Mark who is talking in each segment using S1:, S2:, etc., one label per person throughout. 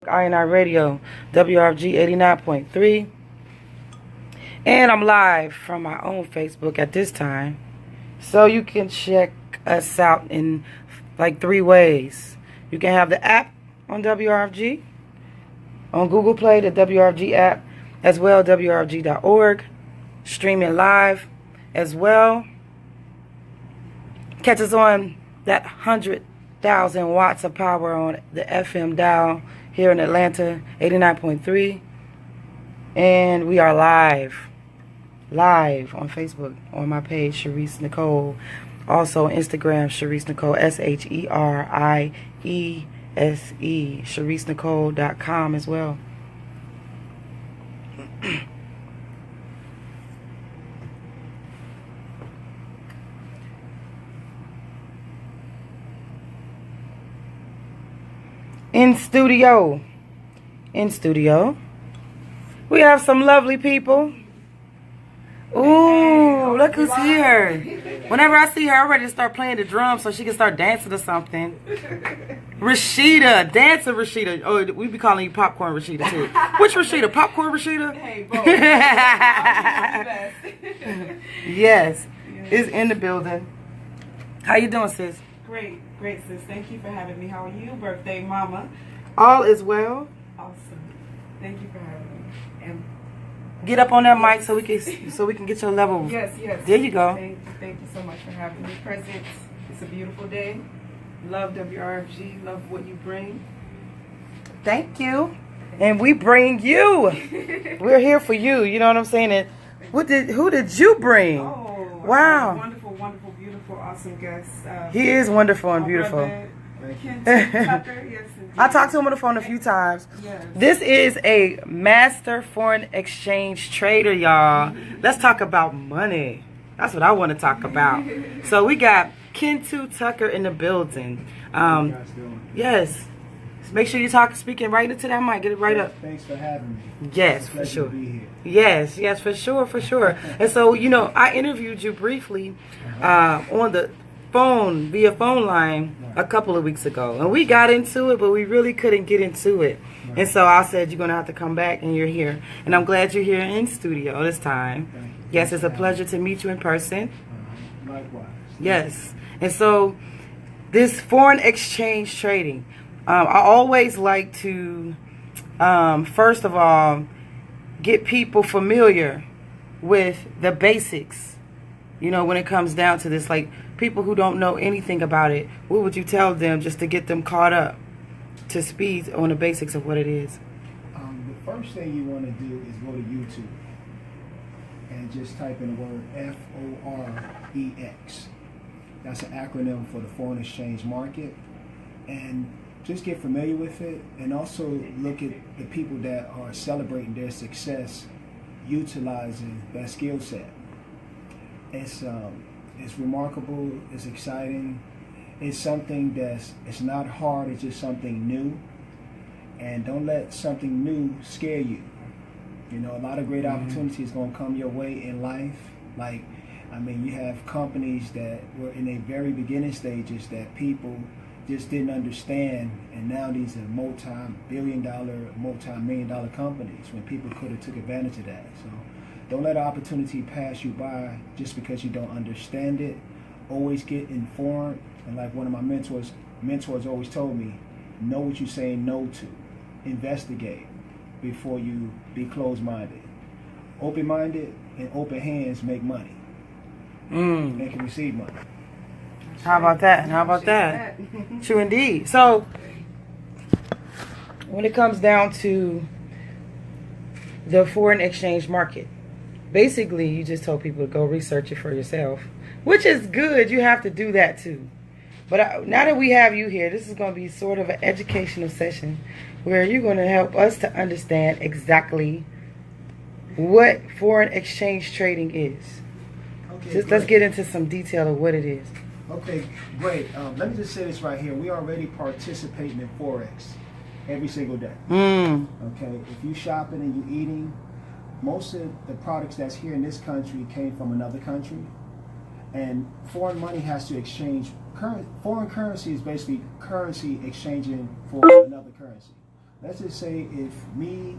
S1: InI Radio, WRFG 89.3. And I'm live from my own Facebook at this time. So you can check us out in like 3 ways. You can have the app on WRFG, on Google Play, the WRFG app, as well, WRFG.org, streaming live as well. Catch us on that 100,000 watts of power on the FM dial here in Atlanta, 89.3. And we are live on Facebook on my page, Sheriese Nicole. Also Instagram, Sheriese Nicole, SHERIESE, SherieseNicole.com as well. In studio, we have some lovely people. Ooh, look who's here. Whenever I see her, I'm ready to start playing the drums so she can start dancing or something. Rashida, dancer Rashida. Oh, we be calling you Popcorn Rashida too. Which Rashida? Popcorn Rashida?
S2: Hey, both.
S1: Yes, is in the building. How you doing, sis?
S2: Great, sis. Thank you for having me. How are you, birthday mama?
S1: All is well.
S2: Awesome. Thank you for having me. And
S1: get up on that mic so we can get your level.
S2: Yes.
S1: There you go.
S2: Thank you so much for having me present. It's a beautiful day. Love WRFG. Love what you bring.
S1: Thank you. And we bring you. We're here for you. You know what I'm saying? And who did you bring?
S2: Oh,
S1: wow.
S2: Wonderful, beautiful, awesome guest.
S1: He is wonderful and beautiful.
S2: Kintu Tucker, yes,
S1: I talked to him on the phone a few times.
S2: Yes.
S1: This is a master foreign exchange trader, y'all. Let's talk about money. That's what I want to talk about. So we got Kintu Tucker in the building. Yes. Make sure you're speaking right into that mic. Get it right up.
S3: Thanks for having me.
S1: Yes, for sure. Yes, for sure. And so, I interviewed you briefly on the phone, via phone line, a couple of weeks ago. And we got into it, but we really couldn't get into it. Right. And so I said, you're going to have to come back, and you're here. And I'm glad you're here in studio this time. Yes, it's a pleasure to meet you in person.
S3: Likewise.
S1: Yes. And so this foreign exchange trading, I always like to, first of all, get people familiar with the basics, when it comes down to this. Like, people who don't know anything about it, what would you tell them just to get them caught up to speed on the basics of what it is?
S3: The first thing you want to do is go to YouTube and just type in the word FOREX. That's an acronym for the foreign exchange market. And just get familiar with it, and also look at the people that are celebrating their success utilizing that skill set. It's remarkable, it's exciting, it's something it's not hard, it's just something new. And don't let something new scare you. A lot of great opportunities going to come your way in life. You have companies that were in a very beginning stages that people just didn't understand, and now these are multi-billion-dollar, multi-million-dollar companies when people could have took advantage of that. So don't let an opportunity pass you by just because you don't understand it. Always get informed, and like one of my mentors always told me, know what you're saying no to. Investigate before you be closed-minded. Open-minded and open hands make money. They can receive money.
S1: How about that? True indeed. So, when it comes down to the foreign exchange market, basically you just told people to go research it for yourself, which is good. You have to do that too. But now that we have you here, this is going to be sort of an educational session where you're going to help us to understand exactly what foreign exchange trading is. Okay, let's get into some detail of what it is.
S3: Okay, great. Let me just say this right here. We already participating in Forex every single day. Okay, if you shopping and you eating, most of the products that's here in this country came from another country. And foreign money has to exchange. Foreign currency is basically currency exchanging for another currency. let's just say if me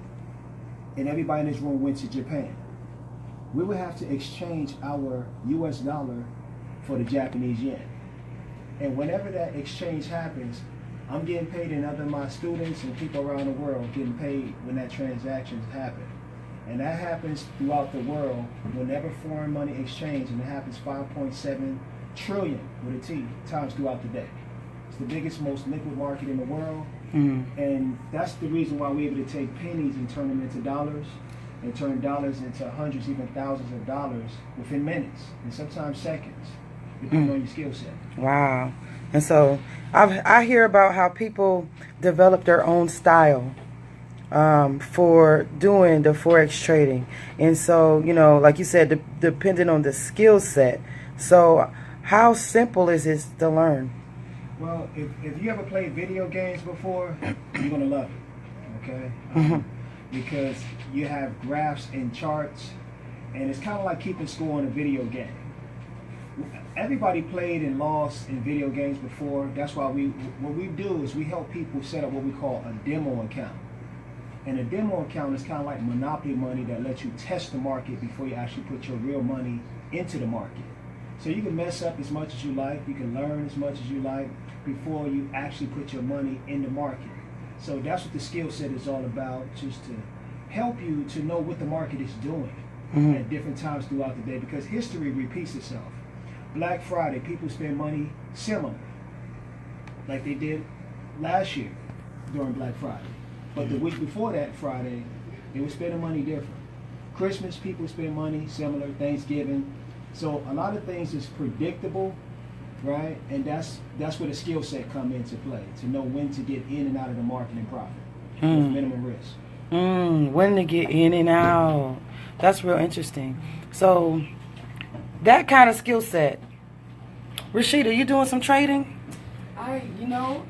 S3: and everybody in this room went to Japan, we would have to exchange our US dollar for the Japanese yen. And whenever that exchange happens, I'm getting paid, and other my students and people around the world getting paid when that transaction happens. And that happens throughout the world whenever foreign money exchange, and it happens 5.7 trillion with a T times throughout the day. It's the biggest, most liquid market in the world. And that's the reason why we're able to take pennies and turn them into dollars, and turn dollars into hundreds, even thousands of dollars within minutes, and sometimes seconds, depending on your skill set.
S1: Wow. And so I hear about how people develop their own style for doing the Forex trading. And so, you know, like you said, depending on the skill set. So how simple is this to learn?
S3: Well, if you ever played video games before, you're going to love it, okay? Because you have graphs and charts, and it's kind of like keeping score in a video game. Everybody played and lost in video games before. That's why what we do is we help people set up what we call a demo account. And a demo account is kind of like monopoly money that lets you test the market before you actually put your real money into the market. So you can mess up as much as you like, you can learn as much as you like before you actually put your money in the market. So that's what the skill set is all about, just to help you to know what the market is doing at different times throughout the day, because history repeats itself. Black Friday, people spend money similar, like they did last year during Black Friday. But the week before that Friday, they were spending money different. Christmas, people spend money similar, Thanksgiving. So a lot of things is predictable, right? And that's where the skill set come into play, to know when to get in and out of the market and profit with minimum risk.
S1: When to get in and out. That's real interesting. So that kind of skill set. Rashida, you doing some trading?
S2: I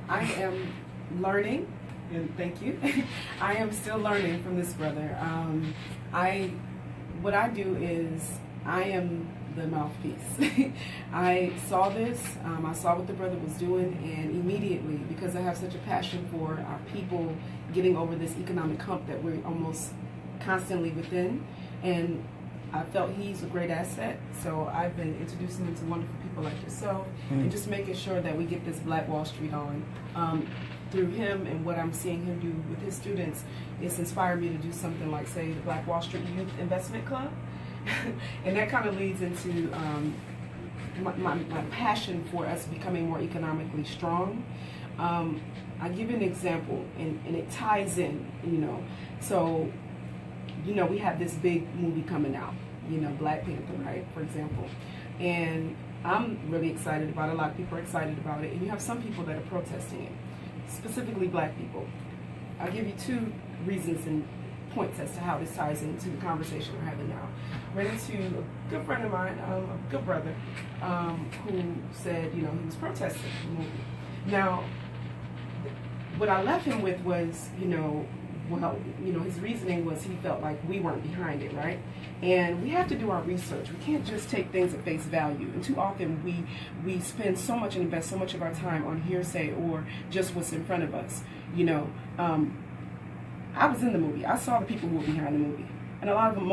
S2: am learning, and thank you. I am still learning from this brother. What I do is I am the mouthpiece. I saw this, I saw what the brother was doing, and immediately, because I have such a passion for our people getting over this economic hump that we're almost constantly within, and I felt he's a great asset, so I've been introducing him to wonderful people like yourself, and just making sure that we get this Black Wall Street on. Through him and what I'm seeing him do with his students, it's inspired me to do something like, say, the Black Wall Street Youth Investment Club. And that kind of leads into my passion for us becoming more economically strong. I give you an example, and it ties in, So, we have this big movie coming out, Black Panther, right, for example. And I'm really excited about it. A lot of people are excited about it. And you have some people that are protesting it, specifically Black people. I'll give you two reasons and points as to how this ties into the conversation we're having now. Ran into a good friend of mine, a good brother, who said, he was protesting the movie. Now, what I left him with was, his reasoning was he felt like we weren't behind it, right? And we have to do our research. We can't just take things at face value. And too often we spend so much and invest so much of our time on hearsay or just what's in front of us. I was in the movie. I saw the people who were behind the movie. And a lot of them,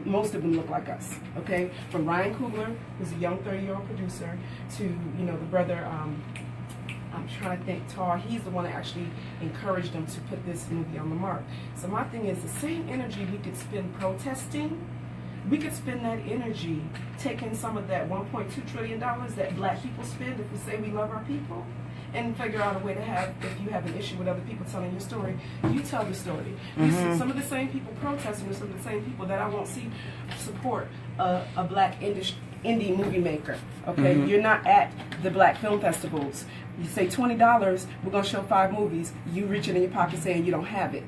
S2: most of them look like us, okay? From Ryan Coogler, who's a young 30-year-old producer, to, the brother, I'm trying to think, Tar, he's the one that actually encouraged them to put this movie on the mark. So my thing is, the same energy we could spend protesting, we could spend that energy taking some of that $1.2 trillion that Black people spend if we say we love our people, and figure out a way to have, if you have an issue with other people telling your story, you tell the story. You see some of the same people protesting are some of the same people that I won't see support a Black indie movie maker, okay? You're not at the Black film festivals. You say $20, we're going to show 5 movies, you reach it in your pocket saying you don't have it.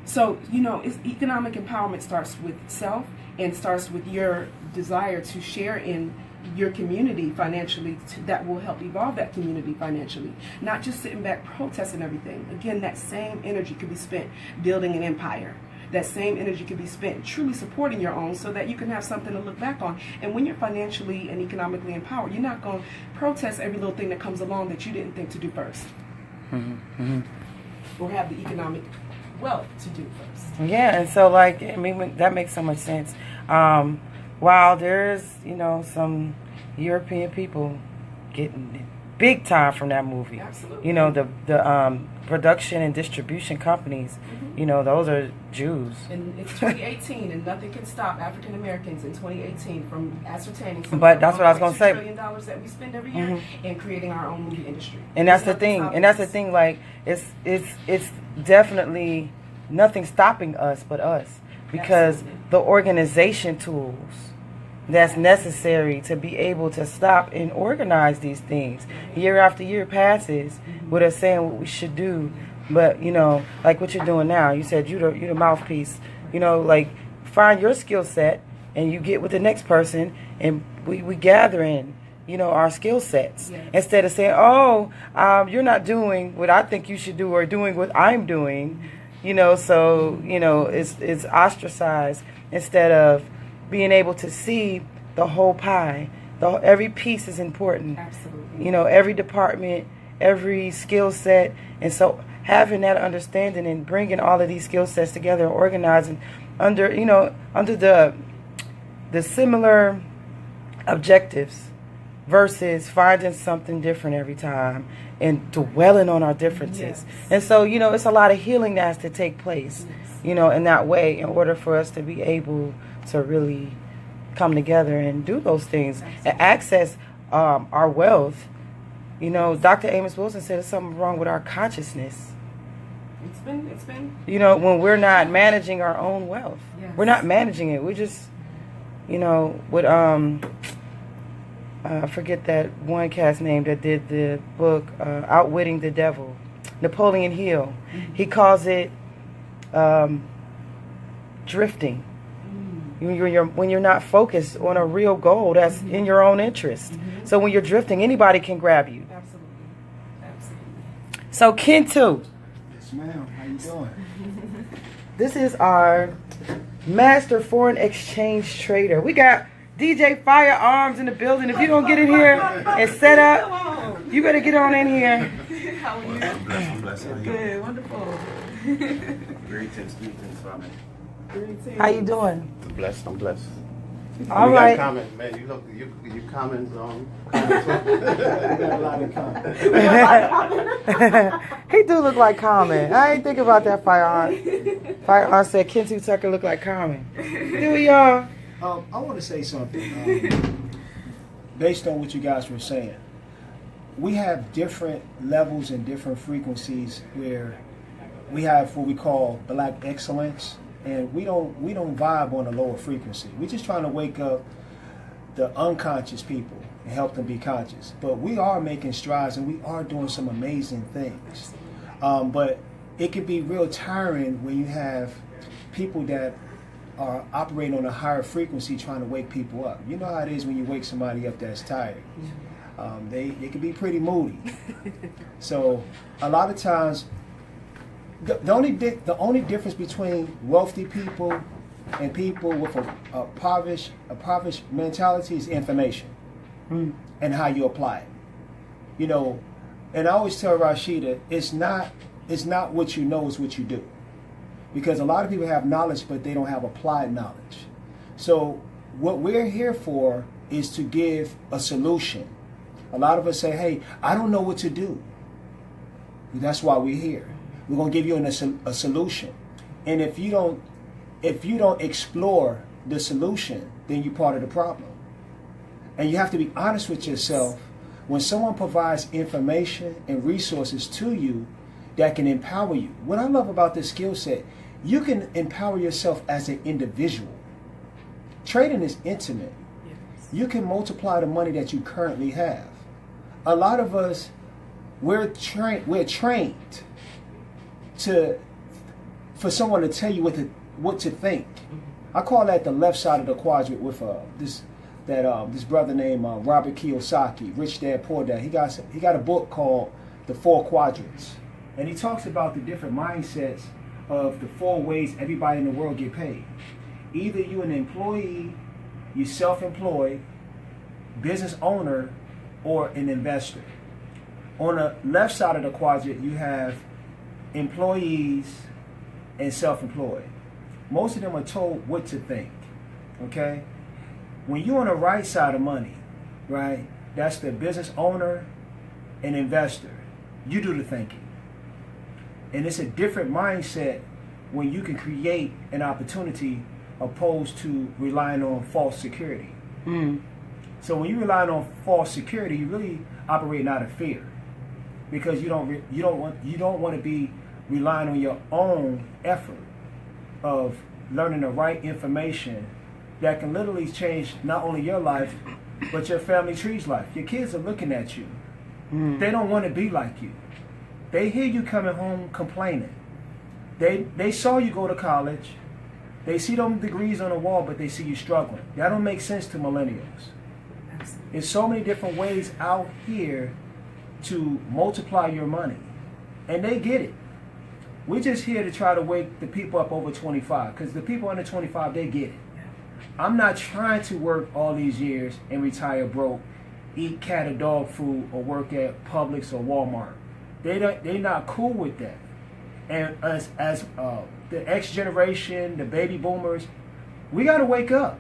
S2: So, it's economic empowerment starts with self and starts with your desire to share in your community financially that will help evolve that community financially. Not just sitting back protesting everything. Again, that same energy could be spent building an empire. That same energy could be spent truly supporting your own so that you can have something to look back on. And when you're financially and economically empowered, you're not going to protest every little thing that comes along that you didn't think to do first. Or have the economic wealth to do first.
S1: Yeah, and so like I mean that makes so much sense. While there's some European people getting big time from that movie.
S2: Absolutely.
S1: The production and distribution companies. Those are Jews.
S2: And it's 2018, and nothing can stop African Americans in 2018 from ascertaining.
S1: But that's what I was gonna say.
S2: $1.2 trillion that we spend every year and creating our own movie industry.
S1: And that's the thing. And that's the thing. Like it's definitely nothing stopping us but us, because
S2: Absolutely.
S1: the organization tools that's necessary to be able to stop and organize these things. Year after year passes with us saying what we should do, but like what you're doing now. You said you're the mouthpiece. Like find your skill set and you get with the next person, and we gather in our skill sets.
S2: Yes.
S1: Instead of saying, oh, you're not doing what I think you should do or doing what I'm doing. So it's ostracized instead of being able to see the whole pie. Every piece is important.
S2: Absolutely.
S1: Every department, every skill set. And so having that understanding and bringing all of these skill sets together and organizing under the similar objectives versus finding something different every time and dwelling on our differences.
S2: Yes.
S1: And so, it's a lot of healing that has to take place,
S2: Yes.
S1: in that way in order for us to be able to really come together and do those things and access our wealth. Dr. Amos Wilson said there's something wrong with our consciousness.
S2: It's been.
S1: When we're not managing our own wealth.
S2: Yes.
S1: We're not managing it. We're just, with I forget that one cat's name that did the book Outwitting the Devil, Napoleon Hill. He calls it drifting. When you're not focused on a real goal that's in your own interest. So when you're drifting, anybody can grab you.
S2: Absolutely.
S1: So Kintu,
S3: Yes, ma'am. How you doing?
S1: this is our master foreign exchange trader. We got DJ Firearms in the building. If you don't get in here and set up, you better get on in here.
S2: How are you?
S4: I'm blessed. How are you?
S2: Good, wonderful.
S4: Greetings, family.
S2: Greetings.
S1: How you doing?
S4: I'm blessed.
S1: All
S4: you
S1: right.
S4: got comment, man. You comments on.
S3: We got a lot in common.
S1: He do look like Common. I ain't think about that. Firearm said Kintu Tucker look like Common. Do y'all?
S3: I want to say something based on what you guys were saying. We have different levels and different frequencies where we have what we call black excellence, and we don't vibe on a lower frequency. We're just trying to wake up the unconscious people and help them be conscious. But we are making strides and we are doing some amazing things. But it can be real tiring when you have people that are operating on a higher frequency trying to wake people up. You know how it is when you wake somebody up that's tired. They can be pretty moody. So a lot of times, the only difference between wealthy people and people with a impoverished mentality is information and how you apply it. And I always tell Rashida, it's not what you know, it's what you do. Because a lot of people have knowledge, but they don't have applied knowledge. So what we're here for is to give a solution. A lot of us say, hey, I don't know what to do. That's why we're here. We're going to give you a solution. And if you don't explore the solution, then you're part of the problem. And you have to be honest with yourself. When someone provides information and resources to you that can empower you. What I love about this skill set, you can empower yourself as an individual. Trading is intimate.
S2: Yes.
S3: You can multiply the money that you currently have. A lot of us, we're trained for someone to tell you what to think. I call that the left side of the quadrant with this brother named Robert Kiyosaki, Rich Dad Poor Dad. He got a book called The Four Quadrants, and he talks about the different mindsets of the 4 ways everybody in the world get paid. Either you're an employee, you're self-employed, business owner, or an investor. On the left side of the quadrant, you have employees, and self-employed. Most of them are told what to think. Okay? When you're on the right side of money, right, that's the business owner and investor. You do the thinking. And it's a different mindset when you can create an opportunity opposed to relying on false security.
S1: Mm.
S3: So when you rely on false security, you really operating out of fear, because you don't want to be relying on your own effort of learning the right information that can literally change not only your life but your family tree's life. Your kids are looking at you.
S1: Mm.
S3: They don't want to be like you. They hear you coming home complaining. They saw you go to college. They see them degrees on the wall, but they see you struggling. That don't make sense to millennials. There's so many different ways out here to multiply your money, and they get it. We're just here to try to wake the people up over 25, because the people under 25, they get it. I'm not trying to work all these years and retire broke, eat cat or dog food, or work at Publix or Walmart. They're not cool with that. And as the X generation, the baby boomers, we got to wake up.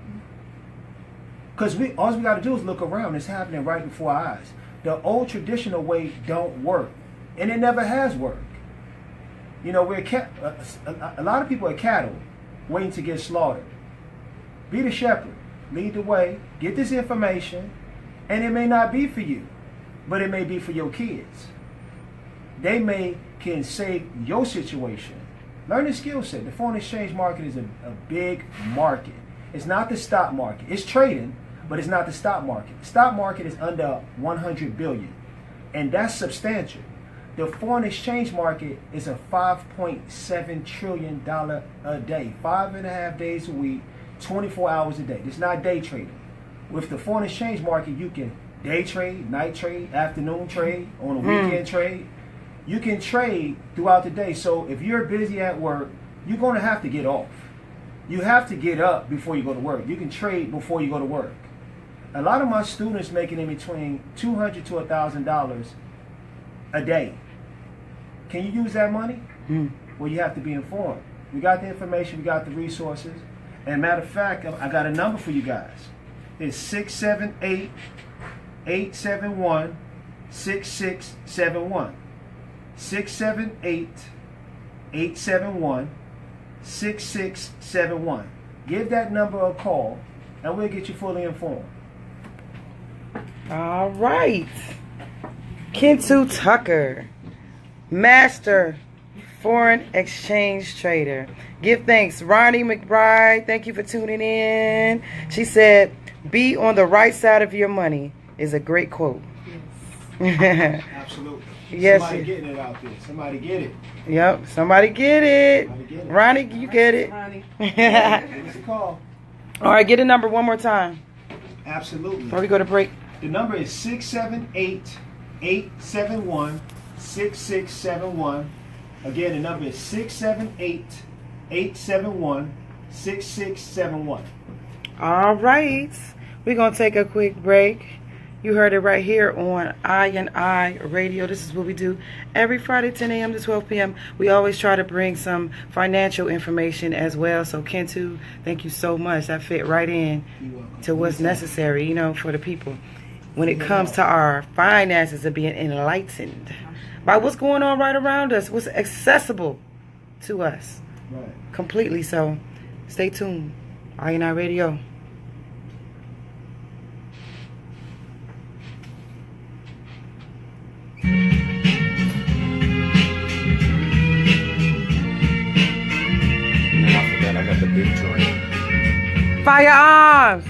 S3: Because all we got to do is look around. It's happening right before our eyes. The old traditional way don't work. And it never has worked. You know, a lot of people are cattle waiting to get slaughtered. Be the shepherd. Lead the way. Get this information. And it may not be for you, but it may be for your kids. They can save your situation. Learn the skill set. The foreign exchange market is a big market. It's not the stock market. It's trading, but it's not the stock market. The stock market is under 100 billion, and that's substantial. The foreign exchange market is a $5.7 trillion a day, 5.5 days a week, 24 hours a day. It's not day trading. With the foreign exchange market, you can day trade, night trade, afternoon trade, on a weekend trade. You can trade throughout the day. So if you're busy at work, you're going to have to get off. You have to get up before you go to work. You can trade before you go to work. A lot of my students making in between $200 to $1,000 a day. Can you use that money? Well, you have to be informed. We got the information. We got the resources. And matter of fact, I got a number for you guys. It's 678-871-6671. 678-871-6671. Give that number a call, and we'll get you fully informed.
S1: All right. Kintu Tucker, Master Foreign Exchange Trader. Give thanks. Ronnie McBride, thank you for tuning in. She said, "Be on the right side of your money" is a great quote.
S3: Yes. Absolutely.
S1: Yes.
S3: Somebody getting it out there. Somebody get it.
S1: Yep. Somebody get it.
S3: Somebody get it.
S1: Ronnie, you get it.
S2: Ronnie.
S3: Give us a call.
S1: All right, get a number one more time
S3: Absolutely.
S1: before we go to break.
S3: The number is 678-871-6671. Again, the number is 678-871-6671.
S1: All right. We're going to take a quick break. You heard it right here on InI Radio. This is what we do every Friday, 10 a.m. to 12 p.m. We always try to bring some financial information as well. So, Kintu, thank you so much. That fit right in to what's necessary, you know, for the people when it comes to our finances of being enlightened by what's going on right around us, what's accessible to us completely. So, stay tuned. InI Radio.
S4: And then after that, I got the big joint.
S1: Firearms!